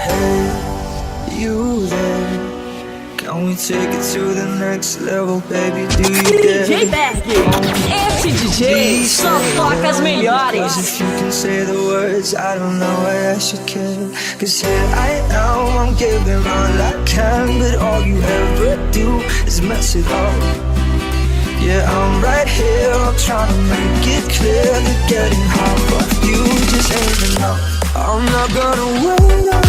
Hey, you there? Can we take it to the next level, baby? Do you dare? DJ Berg, esse DJ só toca as melhores. Cause if you can say the words, I don't know why I should care. Cause here I am, I'm giving all I can, but all you ever do is mess it up. Yeah, I'm right here, I'm trying to make it clear that getting high, but you just ain't enough. I'm not gonna wait